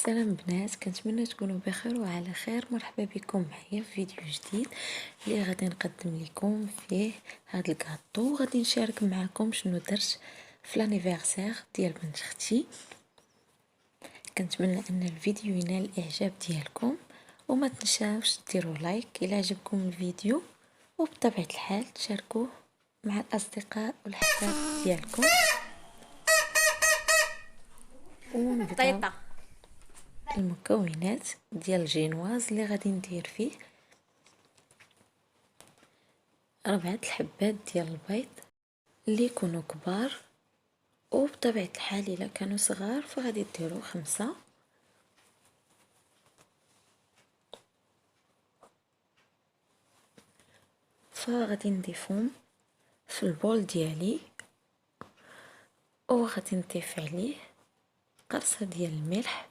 السلام بنات، كنتمنى تكونوا بخير وعلى خير. مرحبا بكم معايا في فيديو جديد اللي غادي نقدم لكم فيه هذا الكاطو. غادي نشارك معكم شنو درت في لانيفرسير ديال بنت اختي. كنتمنى ان الفيديو ينال الاعجاب ديالكم، وما تنساوش ديروا لايك الى عجبكم الفيديو، وبطبيعه الحال تشاركوه مع الاصدقاء والاحباب ديالكم. ونبداو طيطة. المكونات ديال الجينواز اللي غادي ندير فيه: 4 الحبات ديال البيض اللي يكونوا كبار، وبطبيعه الحال الا كانوا صغار فغادي ديروا 5. فغادي نضيفهم في البول ديالي، وغادي نضيف عليه قرصه ديال الملح،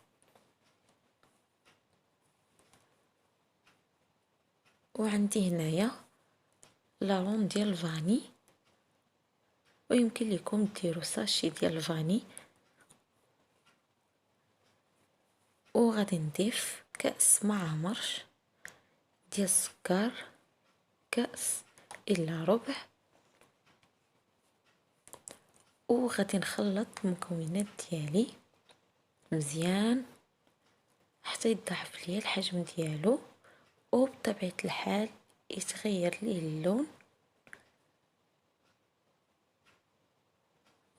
وعندي هنايا لالون ديال الفاني، ويمكن لكم ديروا ساشي ديال الفاني. وغادي نضيف كأس معمرش ديال السكر، كأس الا ربع، وغادي نخلط المكونات ديالي مزيان حتى يضاعف ليا الحجم ديالو، وبطبيعه الحال يتغير ليه اللون.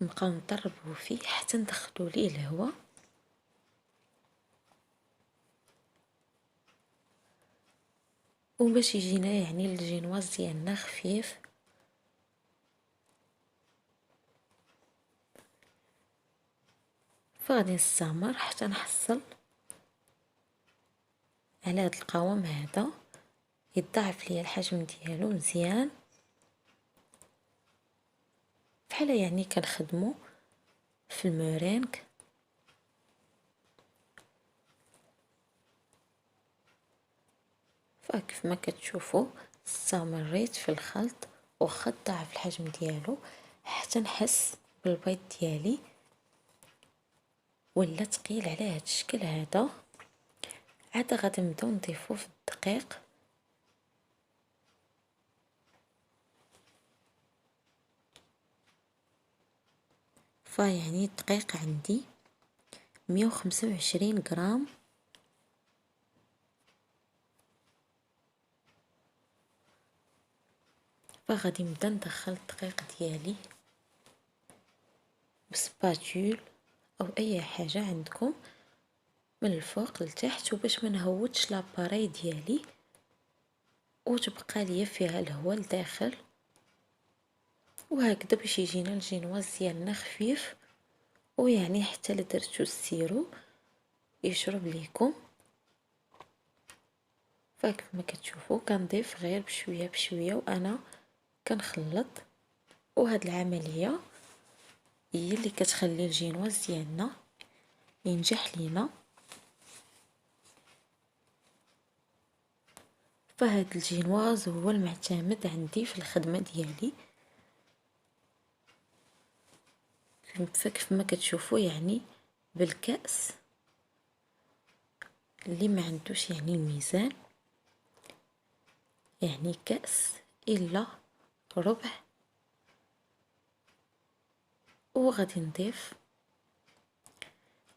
نبقاو نضربو فيه حتى ندخلو ليه الهواء. وباش يجينا يعني الجينواز ديالنا خفيف، فغادي نستمر حتى نحصل على هذا القوام هذا، يضاعف ليا الحجم ديالو مزيان، بحال يعني كنخدمو في المورينغ. فكيف ما كتشوفوا استمريت في الخلط واخا ضاعف الحجم ديالو حتى نحس بالبيض ديالي ولا ثقيل على هذا الشكل هذا. عاد غادي نبداو نضيفو في الدقيق. فيعني الدقيق عندي 125 غرام، فغادي نبدا ندخل الدقيق ديالي بسباتول او اي حاجه عندكم من الفوق لتحت، وباش ما نهودش لاباري ديالي وتبقى ليا فيها الهواء لداخل. وهكذا باش يجينا الجينواز ديالنا خفيف، ويعني حتى لدرتو السيرو يشرب ليكم. فكيف ما كتشوفوا كنضيف غير بشويه بشويه وانا كنخلط، وهاد العمليه هي اللي كتخلي الجينواز ديالنا ينجح لينا. فهاد الجينواز هو المعتمد عندي في الخدمه ديالي. فكيف ما كتشوفوا يعني بالكأس اللي ما عندوش يعني الميزان، يعني كأس الا ربع. وغادي نضيف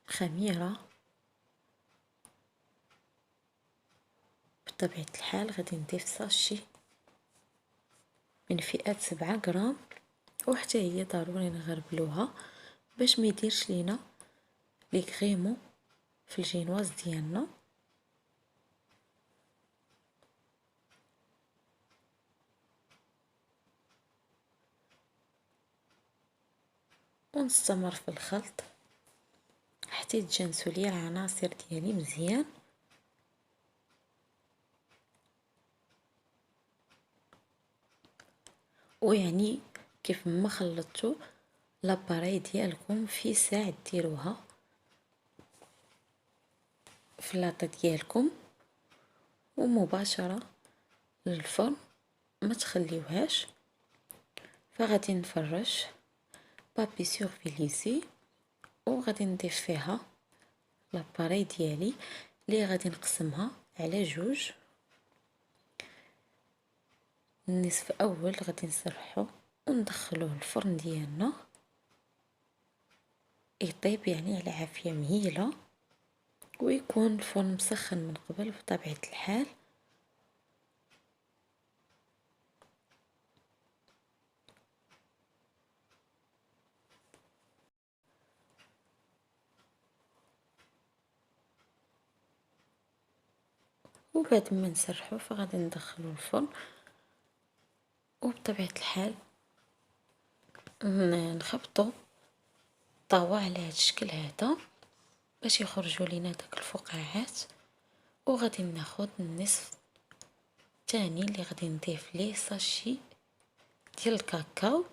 خميره بطبيعه الحال، غادي نضيف ساشي من فئه 7 غرام، وحتى هي ضروري نغربلوها باش ما يديرش لينا لي كريمو في الجينواز ديالنا. ونستمر في الخلط حتى يتجانسوا ليا العناصر ديالي مزيان. ويعني كيف ما خلطتوا لاباري ديالكم في ساعه ديروها في لاطه ديالكم ومباشره للفرن، ما تخليوهاش. فغادي نفرش بابي سورفيليسي وغادي نضيف فيها لاباري ديالي اللي غادي نقسمها على جوج. النصف اول غادي نسرحو وندخلوه الفرن ديالنا يطيب يعني على عافية مهيلة، ويكون الفرن مسخن من قبل بطبيعة الحال. وبعد ما نسرحو فغادي ندخلو الفرن، وبطبيعة الحال نخبطو الطاوة على هذا الشكل هذا باش يخرجوا لينا داك الفقاعات. وغادي ناخذ النصف الثاني اللي غادي نضيف ليه ساشي ديال الكاكاو،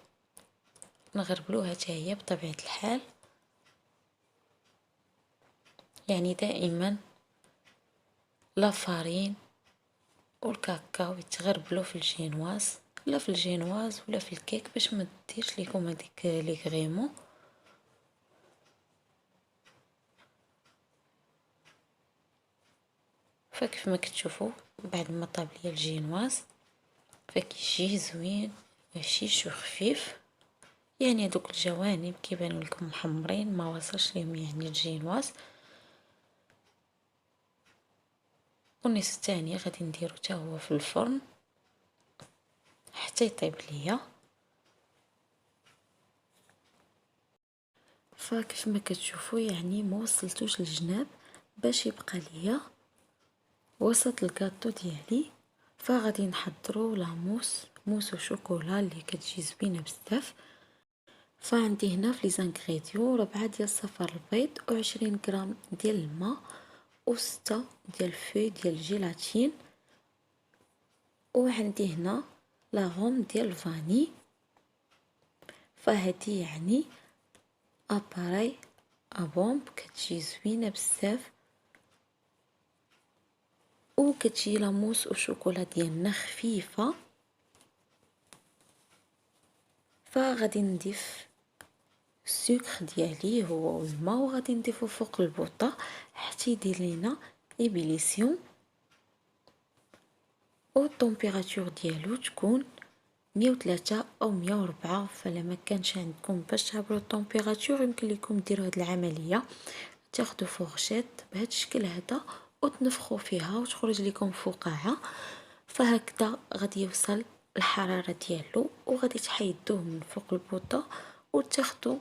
نغربلوها حتى هي بطبيعة الحال. يعني دائما لا فارين والكاكاو يتغربلوا في الجينواز، لا في الجينواز ولا في الكيك، باش ما ديرش لكم هذيك لي غريمون. فكيف ما كتشوفوا بعد ما طاب ليا الجينواز فكيجي زوين هشيش وخفيف، يعني هذوك الجوانب كيبانوا لكم محمرين ما وصلش ليهم يعني الجينواز. والنصف الثاني غادي نديرو حتى هو في الفرن حتى يطيب ليا. فكيف ما كتشوفوا يعني ما وصلتوش للجناب باش يبقى ليا وسط الكاطو ديالي. فغادي نحضروا لاموس موس وشوكولا اللي كتجي زوينه بزاف. فعندي هنا في لي زانغريديون 4 ديال صفار البيض و20 غرام ديال الماء و6 ديال الفوي ديال الجيلاتين، وعندي هنا لاغوم ديال الفاني. فهادي يعني اباري ابومب كتجي زوينه بزاف، وكتجي لاموس وشوكولا ديالنا خفيفه. فغادي نضيف السكر ديالي هو الماء، وغادي نضيفو فوق البوطه حتى يدير لينا ايبيليسيون. والطومبيراتور ديالو تكون 103 او 104. فلا ما كانش عندكم باش تعبروا الطومبيراتور يمكن لكم ديروا هذه العمليه، تاخذوا فورشيت بهذا الشكل هذا وتنفخوا فيها وتخرج لكم فقاعه. فهكذا غادي يوصل الحراره ديالو، وغادي تحيدوه من فوق البوطه وتاخذوا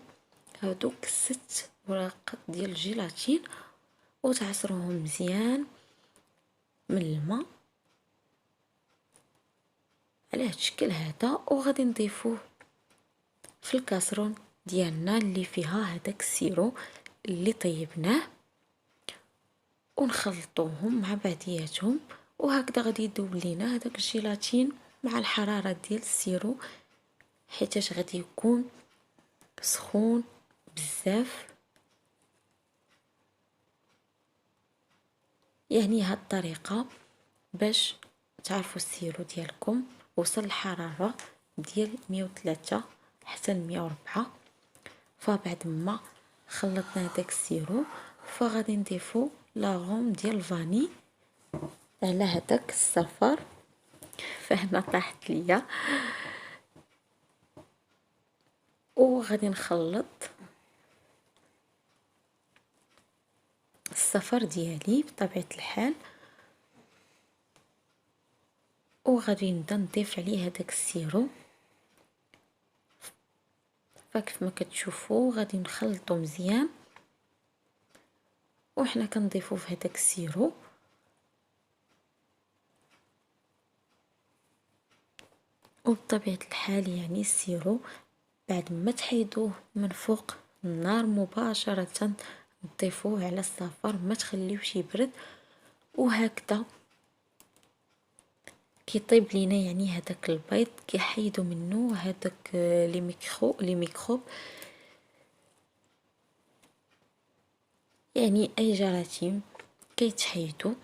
هذوك 6 وراق ديال الجيلاتين وتعصروهم مزيان من الماء على هذا الشكل هذا. وغادي نضيفوه في الكاسرون ديالنا اللي فيها هذاك السيرو اللي طيبناه، ونخلطوهم مع بعضياتهم. وهكذا غادي يذوب لينا هذاك الجيلاتين مع الحراره ديال السيرو، حيتاش غادي يكون سخون بزاف. يعني هاد الطريقه باش تعرفوا السيرو ديالكم وصل الحراره ديال 103 حتى 104. فبعد ما خلطنا داك السيرو فغادي نضيفو لاغوم ديال الفاني على هداك الصفر. فهنا طاحت ليا. وغادي نخلط الصفر ديالي بطبيعة الحال، وغادي نبدا نضيف عليه هداك السيرو. فكيف ما كتشوفوا غادي نخلطو مزيان وحنا كنضيفو في هداك السيرو. وبطبيعة الحال يعني السيرو بعد ما تحيدوه من فوق النار مباشرة تضيفوه على الصفر، ما تخليوش يبرد. وهكذا كيطيب لينا يعني هذاك البيض كيحيدوا منه هذاك لي ميكروب، يعني اي جراثيم كيتحيدوا.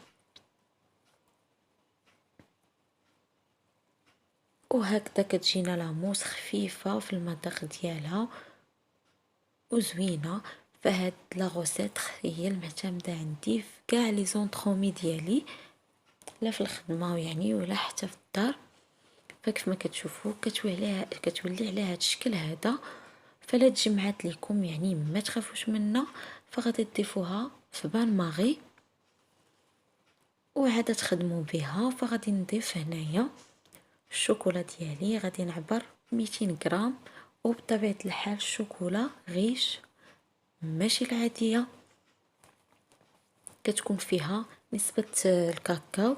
وهكذا كتجينا لاموس خفيفه في المذاق ديالها وزوينه. فهاد لا غوسيت هي المعتمده عندي في كاع لي زونطرومي ديالي، لا في الخدمه يعني ولا حتى في الدار. فكيف ما كتشوفوا كتولي على هاد الشكل هذا. فلا تجمعات لكم يعني ما تخافوش منها، فغادي تضيفوها في بان ماغي وعاد تخدموا بها. فغادي نضيف هنايا الشوكولا ديالي، غادي نعبر 200 غرام، وبطبيعه الحال الشوكولا غيش ماشي العاديه، كتكون فيها نسبه الكاكاو.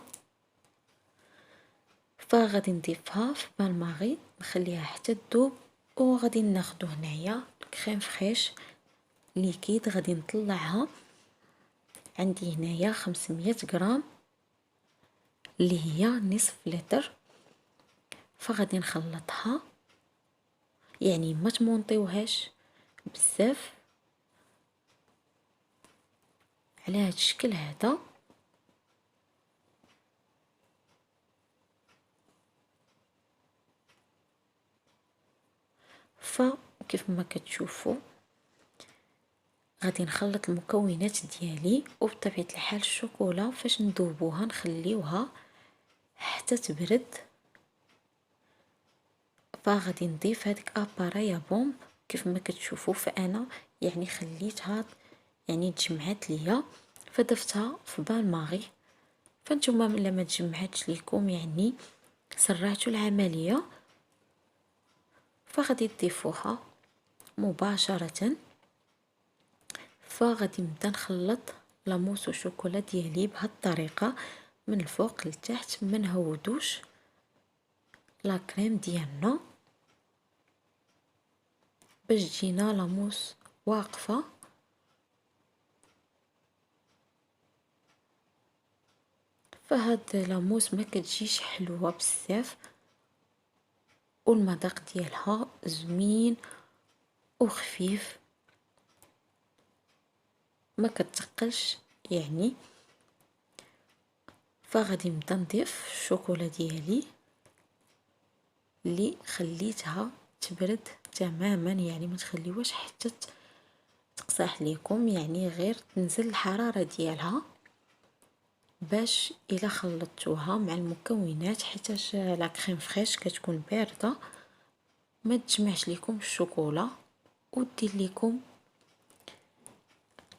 فغادي نضيفها في بان ماغي نخليها حتى تذوب. وغادي ناخدو هنايا كريم فريش ليكيد، غادي نطلعها. عندي هنايا 500 غرام اللي هي نصف لتر. فغادي نخلطها، يعني ما تمونطيوهاش بزاف على هاد الشكل هذا. فكيف ما كتشوفوا غادي نخلط المكونات ديالي، وبطبيعه الحال الشوكولا فاش نذوبوها نخليوها حتى تبرد. فغادي نضيف هذيك اباريا بومب كيف ما كتشوفوا. فانا يعني خليتها يعني تجمعات ليا، فضفتها في بان ماغي. فانتوما الا ما تجمعاتش ليكم يعني سرعتوا العمليه، فغادي تضيفوها مباشره. فغادي نبدا نخلط لاموس وشوكولا ديالي بهاد الطريقه من الفوق لتحت، ما نهودوش لا كريم ديالنا باش تجينا لاموس واقفه. فهاد لاموس ما كتجيش حلوه بزاف، والمذاق ديالها زوين وخفيف، ما كتقلش يعني. فغادي نبدا نضيف الشوكولا ديالي اللي خليتها تبرد تماما، يعني ما تخليوهاش حتى تقصح ليكم، يعني غير تنزل الحراره ديالها باش الا خلطتوها مع المكونات، حيت لا كريم فريش كتكون بارده ما تجمعش لكم الشوكولا ودير لكم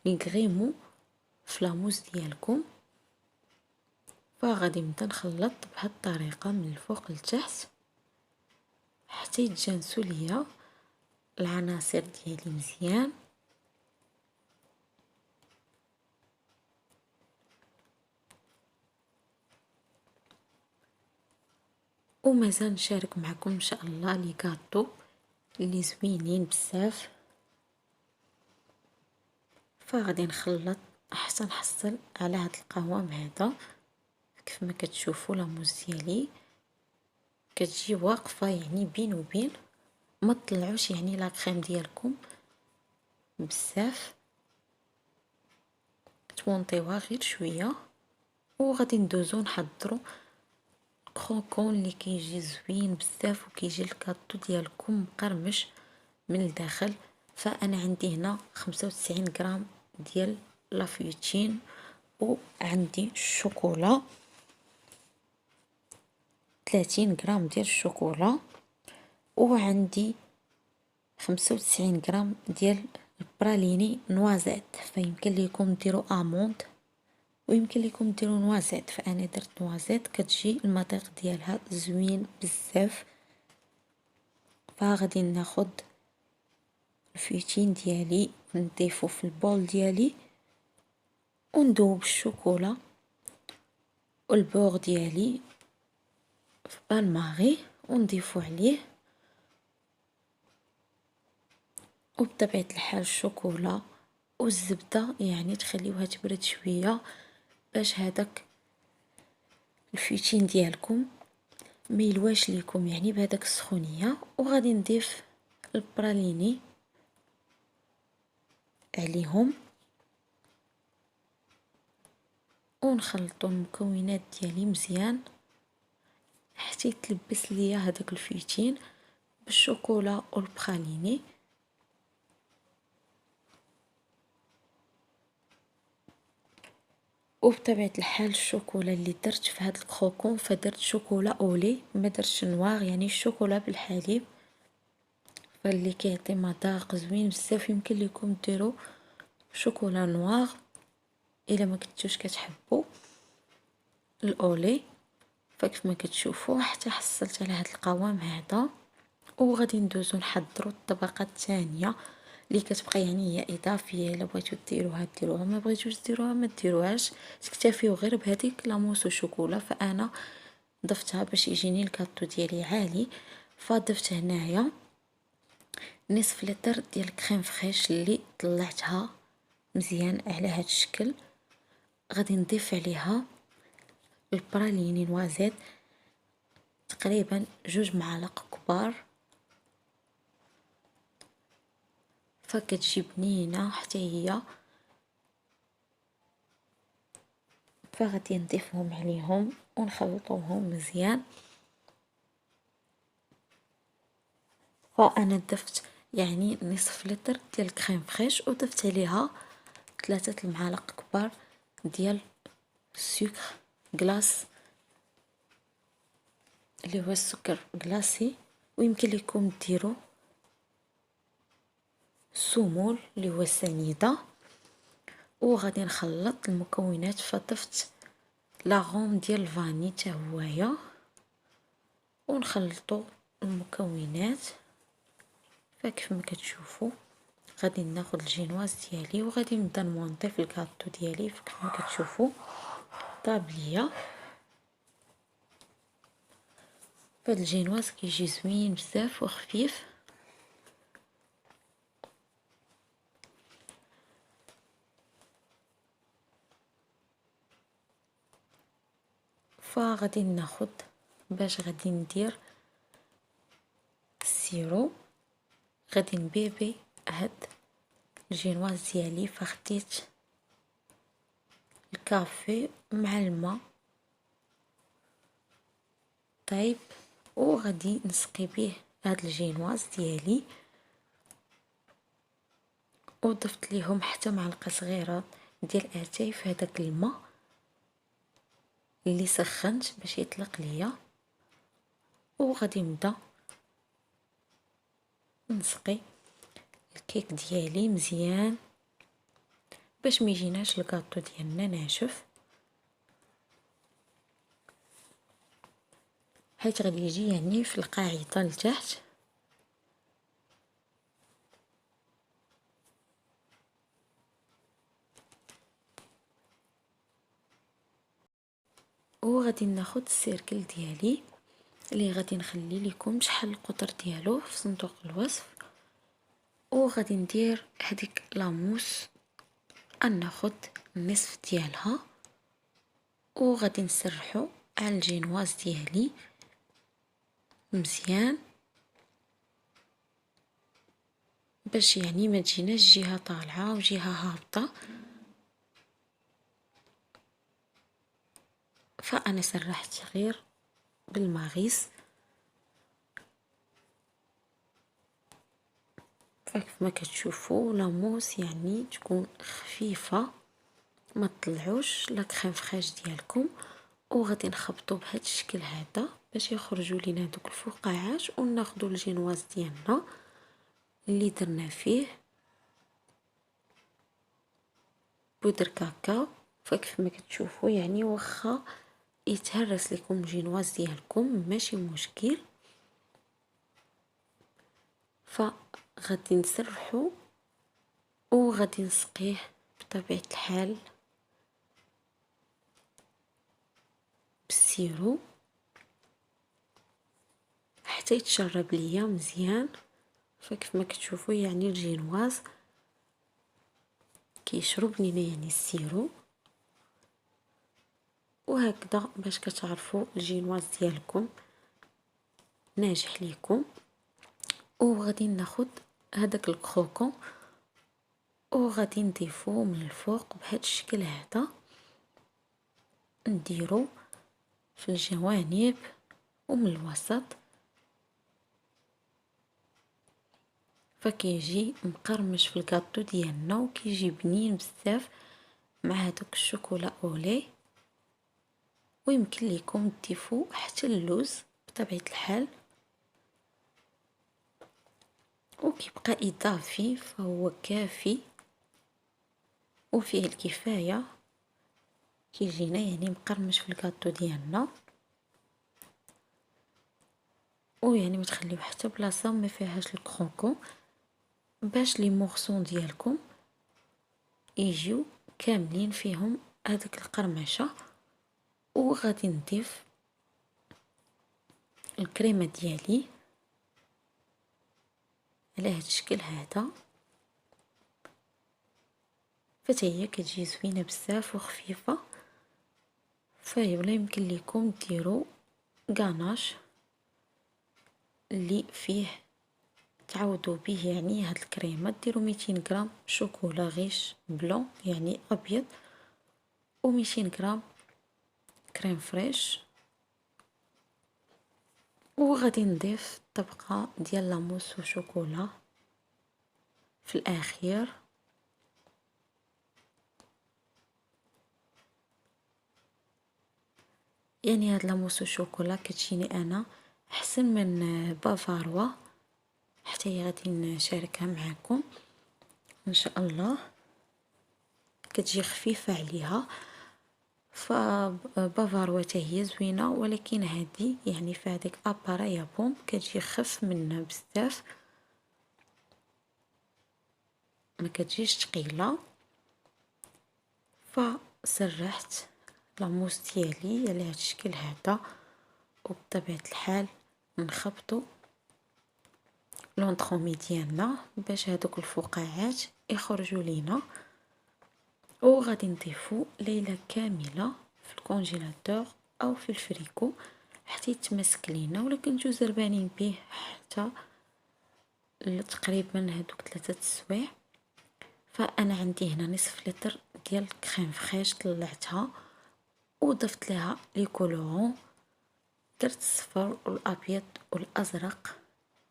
يغريمو في لاموس ديالكم. فغادي نبدا نخلط بهاد الطريقه من الفوق لتحت حتى يتجانسو ليا العناصر ديالي مزيان. ومازال نشارك معكم ان شاء الله لي كاطو اللي زوينين بزاف. فغادي نخلط حتى نحصل على هاد القوام هذا. كيف ما كتشوفوا لاموس ديالي كتجي واقفه يعني بين وبين، ما تطلعوش يعني لا كريم ديالكم بزاف، تمونطيوها غير شويه. وغادي ندوزو نحضروا كروكون اللي كيجي زوين بزاف وكيجي الكاطو ديالكم مقرمش من الداخل. فانا عندي هنا 95 غرام ديال لافيوتين، وعندي الشوكولا 30 غرام ديال الشوكولا، وعندي 95 غرام ديال البراليني نوازيت. فيمكن لكم ديروا اموند ويمكن لكم ديروا نوازيت، فانا درت نوازيت كتجي المذاق ديالها زوين بزاف. فغادي ناخد الفيتين ديالي نضيفو في البول ديالي، وندوب الشوكولا والبوغ ديالي في بان ماغي ونضيفو عليه. وبطبيعه الحال الشوكولا والزبده يعني تخليوها تبرد شويه باش هذاك الفيتين ديالكم ما يلواش ليكم يعني بهذاك السخونيه. وغادي نضيف البراليني عليهم ونخلطوا المكونات ديالي مزيان حتى يتلبس ليا هذاك الفيتين بالشوكولا والبراليني. وبطبيعه الحال الشوكولا اللي درت في هذا الكروكون فدرت شوكولا اولي، ما درتش نوار، يعني الشوكولا بالحليب، فاللي كيعطي مذاق زوين بزاف. يمكن لكم ديروا شوكولا نوار الا ما كنتوش كتحبوا الاولي. فكيف ما كتشوفوا حتى حصلت على هذا القوام هذا. وغادي ندوزو نحضروا الطبقه الثانيه اللي كتبقى، يعني هي اضافيه، الا بغيتو ديروها ديروها، ما بغيتوش ديروها ما ديروهاش، تكتفيو غير بهذيك لاموس وشوكولا. فانا ضفتها باش يجيني الكاطو ديالي عالي. فضفت هنايا نصف لتر ديال الكريم فريش اللي طلعتها مزيان على هذا الشكل. غادي نضيف عليها البراليني نوازيت، تقريبا 2 معالق كبار. فكتجي بنينه حتى هي. فغادي نضيفهم عليهم ونخلطوهم مزيان. فانا ضفت يعني نصف لتر ديال الكريم فريش، وضفت عليها 3 المعالق كبار ديال السكر كلاص اللي هو السكر كلاصي. ويمكن لكم ديروا السمول اللي هو السنيده. وغادي نخلط المكونات. فضفت لاغوم ديال الفاني حتى هويا، ونخلطوا المكونات. فكيف ما كتشوفوا غادي ناخذ الجينواز ديالي وغادي نبدا نمونطي في الكاطو ديالي. فكيف ما كتشوفوا طاب ليا. فهاد الجينواز كيجي زوين بزاف وخفيف. فغادي ناخذ باش غادي ندير السيرو. غادي نبيبي هاد الجينواز ديالي. فخديت الكافي مع الماء طيب، وغادي نسقي به هاد الجينواز ديالي. وضفت ليهم حتى معلقه صغيره ديال اتاي في هذاك الماء اللي سخنت باش يطلق ليا. وغادي نبدا نسقي الكيك ديالي مزيان باش ما يجيناش الكاطو ديالنا ناشف، حيت غادي يجي يعني في القاعده لتحت. وغادي ناخذ السيركل ديالي اللي غادي نخلي لكم شحال القطر ديالو في صندوق الوصف. وغادي ندير هذيك لاموس، ناخذ النصف ديالها. وغادي نسرحو على الجينواز ديالي مزيان باش يعني ما تجيناش جهه طالعه وجهه هابطه. فانا سرحت غير بالماغيس. فكيف ما كتشوفوا لاموس يعني تكون خفيفه، ما تطلعوش لا كريم فريش ديالكم. وغادي نخبطوا بهذا الشكل هذا باش يخرجوا لينا دوك الفقاعات. وناخذوا الجينواز ديالنا اللي درنا فيه بودر كاكاو. فكيف ما كتشوفوا يعني واخا يتهرس لكم الجينواز ديالكم ماشي مشكل. فغادي نسرحوا وغادي نسقيه بطبيعه الحال بالسيرو حتى يتشرب ليا مزيان. فكيف ما كتشوفوا يعني الجينواز كيشرب لينا يعني السيرو. وهكذا باش كتعرفوا الجينواز ديالكم ناجح ليكم. وغادي ناخذ هذاك الكروكون وغادي نضيفوه من الفوق بهذا الشكل هذا، نديرو في الجوانب ومن الوسط. فكيجي مقرمش في الكاطو ديالنا وكيجي بنين بزاف مع هذوك الشوكولا اولي، ويمكن لكم تضيفوا حتى اللوز بطبيعة الحال، وكيبقى اضافي فهو كافي وفيه الكفاية، كيجينا يعني مقرمش في الكاطو ديالنا، ويعني ما تخليو حتى بلاصه ما فيهاش الكروكو باش لي مورسون ديالكم يجيو كاملين فيهم هذيك القرمشه. وغادي نضيف الكريمه ديالي على هذا الشكل هذا، فتا هي كتجي زوينه بزاف وخفيفه. ولا يمكن لكم ديروا غاناش اللي فيه تعوضوا به يعني هاد الكريمه، ديروا 200 غرام شوكولا غيش بلون يعني ابيض، و200 غرام كريم فريش، وغادي نضيف طبقه ديال لاموس وشوكولا في الاخير. يعني هاد لاموس والشوكولا كتجيني انا احسن من بافاروا، حتى هي غادي نشاركها معكم ان شاء الله، كتجي خفيفه عليها. فبافاروا حتى هي زوينه، ولكن هذه يعني في هذيك اباريا بوم كتجي خف منها بزاف، ما كتجيش ثقيله. فسرحت لاموس ديالي على هذا الشكل هذا، وبطبيعه الحال نخبطوا لونطرومي ديالنا باش هذوك الفقاعات يخرجوا لينا. وغادي نضيفوا ليله كامله في الكونجيلاتور او في الفريكو حتى يتمسك لينا، ولكن نجو زربانين به حتى تقريبا هذوك 3 سوايع. فانا عندي هنا نصف لتر ديال كريم فريش طلعتها وضفت لها لي كولورون، درت الصفر والابيض والازرق،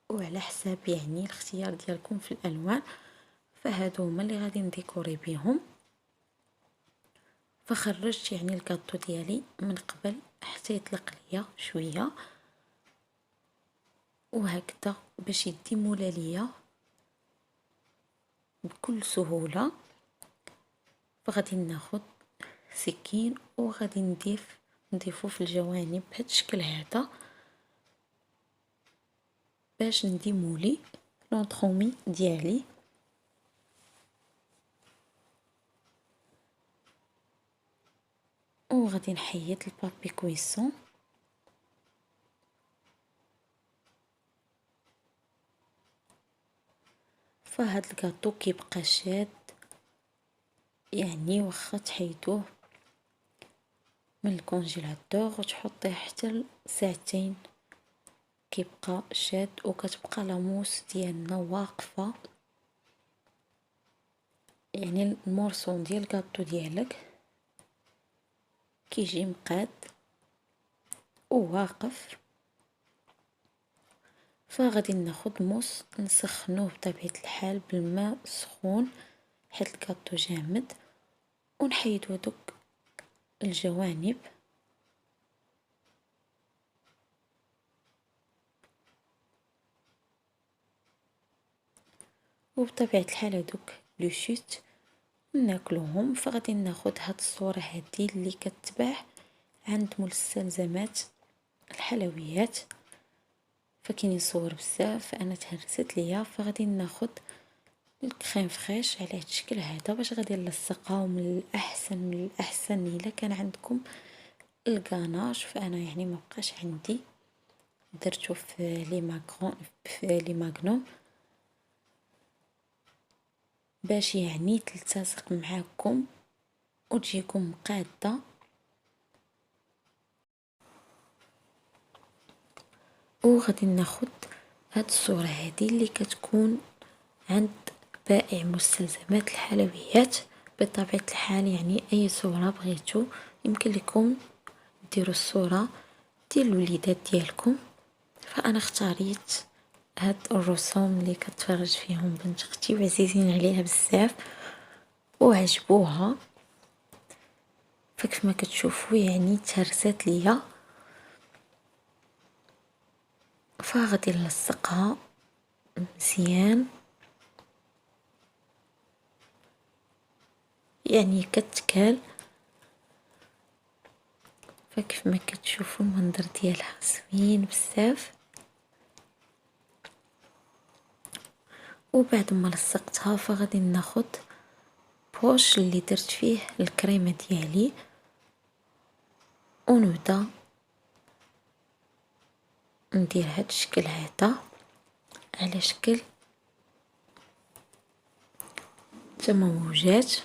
وعلى حساب يعني الاختيار ديالكم في الالوان. فهادو هما اللي غادي نديكوري بهم. فخرجت يعني الكاطو ديالي من قبل حتى يطلق ليا شويه، وهكذا باش يديمولا ليا بكل سهوله. فغادي ناخذ سكين وغادي نضيفو في الجوانب بهذا الشكل هذا باش نديمولي لونطرومي ديالي. وغادي نحيد البابي كويسون. فهاد الكاطو كيبقى شاد، يعني واخا تحيدوه من الكونجيلاتور وتحطيه حتى ساعتين كيبقى شاد، وكتبقى لاموس ديالنا واقفه. يعني المورسون ديال الكاطو ديالك كيجي مقاد وواقف. فغادي ناخد موس نسخنوه بطبيعه الحال بالماء سخون حيت الكاطو جامد، ونحيدو دوك الجوانب. وبطبيعه الحال هذوك لو شوت ناكلوهم. فغادي ناخد هاد الصوره هذه اللي كتباع عند مستلزمات الحلويات، فكاينين صور بزاف، فانا تهرست ليا. فغادي ناخد الكريم فريش على هذا الشكل هذا باش غادي نلصقها من الاحسن الا كان عندكم الغاناش. فانا يعني ما بقاش عندي، درته في لي ماغنوم باش يعني تلتصق معاكم وتجيكم مقاده. وغادي ناخد هاد الصوره هذه اللي كتكون عند بائع مستلزمات الحلويات بطبيعه الحال. يعني اي صوره بغيتو يمكن لكم ديروا الصوره ديال الوليدات ديالكم. فانا اختاريت هاد الرسوم اللي كتفرج فيهم بنت اختي وعزيزين عليها بزاف وعجبوها. فكيف ما كتشوفوا يعني تهرسات ليا، فغادي نلصقها مزيان يعني كتكال. فكيف ما كتشوفوا المنظر ديالها زوين بزاف. وبعد ما لصقتها فغادي ناخد بوش اللي درت فيه الكريمه ديالي ونبدا ندير هاد الشكل هذا على شكل تموجات.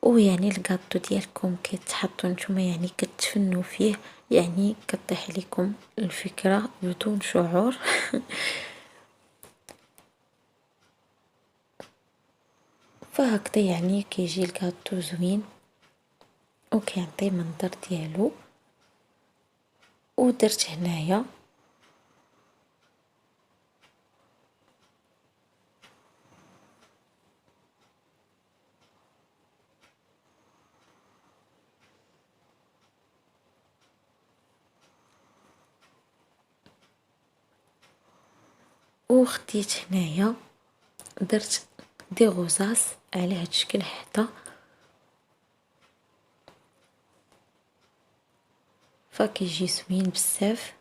ويعني الكاطو ديالكم كيتحطوا نتوما يعني كتفنوا فيه، يعني كطيح لكم الفكره بدون شعور. فهكذا يعني كيجي الكاطو زوين وكيعطي منظر ديالو. ودرت هنايا وخديت هنايا درت دي غوزاس على هاد الشكل هذا. فكيجي زوين بزاف.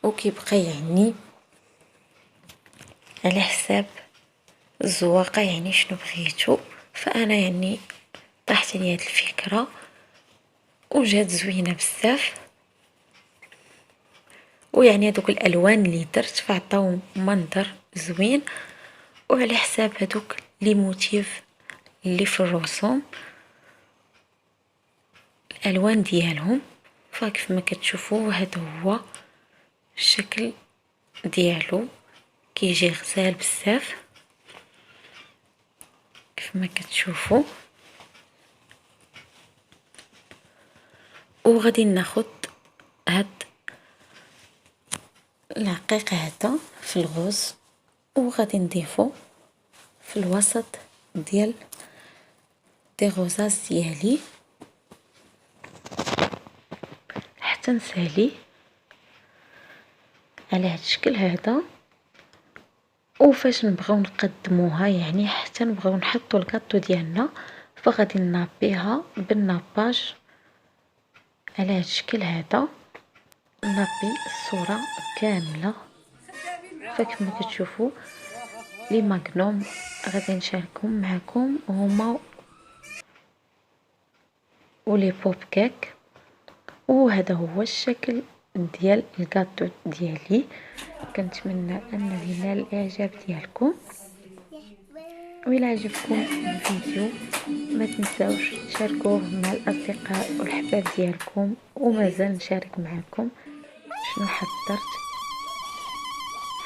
وكيبقى يعني على حساب الزواقه يعني شنو بغيتو. فانا يعني طاحت لي هاد الفكره وجات زوينه بزاف. ويعني هذوك الالوان اللي درت فعطاو منظر زوين وعلى حساب هذوك لي موتيف اللي في الرسوم الالوان ديالهم. فكيف ما كتشوفوا هذا هو الشكل ديالو كيجي غزال بزاف كيف ما كتشوفوا. وغادي ناخد هاد العقيق هذا في الغوز وغادي نضيفو في الوسط ديال دي غوزاز ديالي حتى نسالي على هاد الشكل هذا. وفاش نبغيو نقدموها يعني حتى نبغيو نحطوا الكاطو ديالنا فغادي نابيها بالناباج على هاد الشكل هذا. نابي الصوره كامله. فكيف ما كتشوفوا لي ماغنوم غادي نشاركهم معكم هما ولي بوب كيك. وهذا هو الشكل ديال الكاطو ديالي. كنتمنى انه ينال الاعجاب ديالكم. وإلا عجبكم الفيديو ما تنساوش تشاركوه مع الاصدقاء والحباب ديالكم. ومازال نشارك معكم شنو حضرت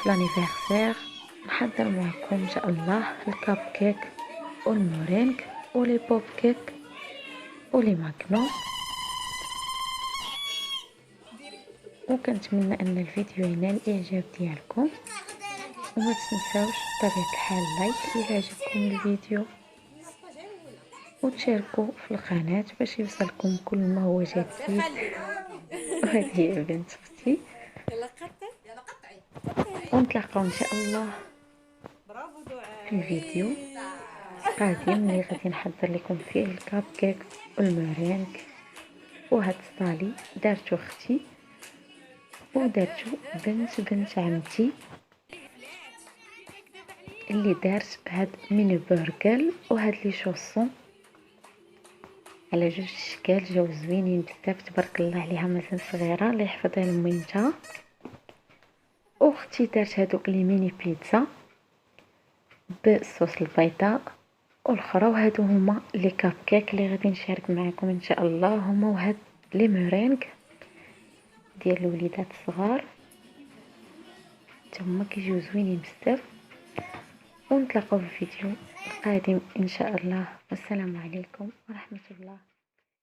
في لانيفرسير. نحضر معكم ان شاء الله الكاب كيك والمورينغ ولي بوب كيك ولي ماكنو. وكنتمنى ان الفيديو ينال الاعجاب ديالكم. وما تنساوش بطبيعه الحال لايك الى عجبكم الفيديو وتشاركوا في القناه باش يوصلكم كل ما هو جديد. وهذه هي بنت اختي. ونتلاقاو ان شاء الله في الفيديو قادم اللي غادي نحضر لكم فيه الكاب كيك والمورينغ. وهاد الصالي دارتو اختي ودارتو بنت عمتي اللي دارت هاد ميني برجل وهاد لي شوصون على جوج اشكال جاو زوينين بزاف تبارك الله عليها. مازال صغيره الله يحفظها لميتها. واختي دارت هادوك لي ميني بيتزا بالصوص البيضاء والاخرى. وهادو هما لي كاب كيك اللي غادي نشارك معكم ان شاء الله هما. وهاد لي مورينغ ديال الوليدات الصغار هما كيجيو زوينين بزاف. ونتلاقاو في الفيديو القادم ان شاء الله. والسلام عليكم ورحمه الله.